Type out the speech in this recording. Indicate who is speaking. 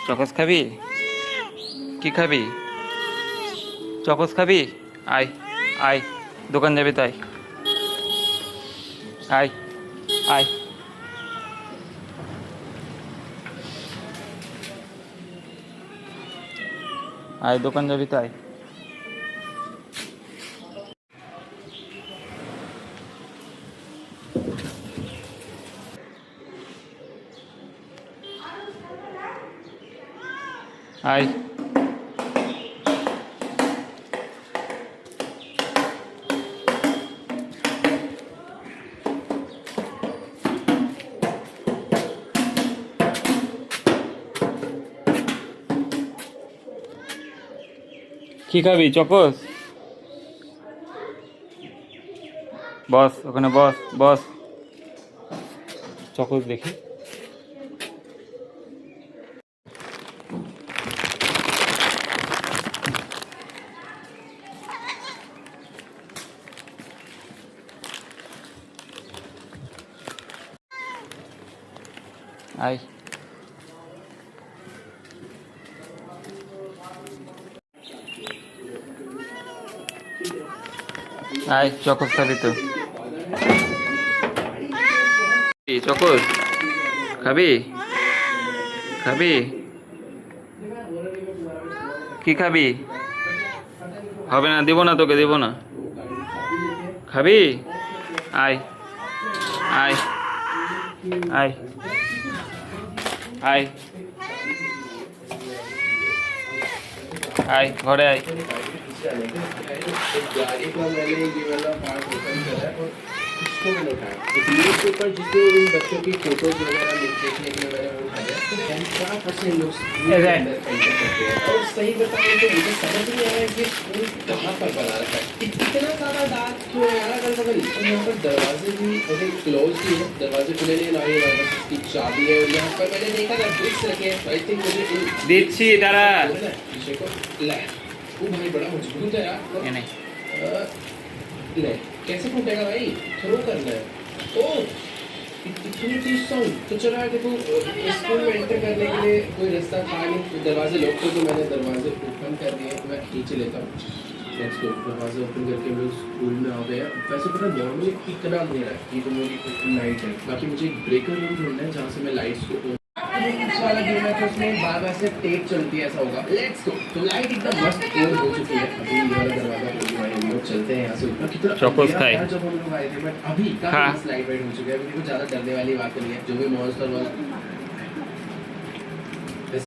Speaker 1: Chalks খাবি? কি খাবি? চকস খাবি? আয় আয়, দোকান যাবি তাই আয় আয়। আয় দোকান যাবি তাই। আয়। কি খাবি? চকস? বস ওখানে, বস বস। চকস দেখি। আয়। আয় চকস খাবি তো? চকস খাবি? খাবি? কি খাবি? হবে না, দিব না তোকে, দিব না। খাবি? আয় আয় আয় আয় আয়, ঘরে আয়।
Speaker 2: गाड़ी का मैंने ये वाला पार्ट ओपन करा और इसको मैंने उठाया। इस न्यूज़ पेपर जिसमें उन बच्चों की फोटोज वगैरह देखने के लिए मैंने वो उठाया। तो 50% लोग अंदर एंटर करते हैं और सही बताऊं तो मुझे समझ नहीं आया कि स्कूल कहाँ पर बना रखा है। इतना ज़्यादा डार्क क्यों है यार? अगर बगल यहाँ पर दरवाजे भी अभी क्लोज भी है, दरवाजे खुले नहीं ना, ये वाला इसकी चाबी है और यहाँ पर मैंने देखा था ब्रिक्स रखे हैं। आई थिंक मुझे
Speaker 1: দিচ্ছি দাঁড়া।
Speaker 2: पीछे को लै वो भाई बड़ा मजबूत है यार।
Speaker 1: ये नहीं,
Speaker 2: ले कैसे फूटेगा भाई? थ्रो करना है। ओ इतनी चीज साउंड तो चला देखो। स्कूल में एंटर करने के लिए कोई रास्ता था नहीं, तो दरवाजे लॉक थे, तो मैंने दरवाजे ओपन कर दिए। मैं खींच लेता हूँ। Let's go. दरवाजे ओपन करके हम लोग स्कूल में आ गए। वैसे पता नॉर्मली कितना अंधेरा है, ये तो मेरी नाइट है। बाकी मुझे एक ब्रेकर रूम ढूंढना है जहाँ से मैं लाइट्स को वाला गेम है, तो उसमें बार बार से टेप चलती है, ऐसा होगा। Let's go. तो लाइट एकदम मस्त ऑन हो चुकी है। अभी ये वाला दरवाजा खोल के हम लोग चलते हैं यहाँ से ऊपर। कितना
Speaker 1: चौकोस
Speaker 2: अंधेरा
Speaker 1: खाए
Speaker 2: था जब हम लोग आए थे, बट अभी काफी मस्त लाइट वाइट हो चुका है। अभी देखो ज्यादा डरने वाली बात नहीं है, जो भी मॉन्स्टर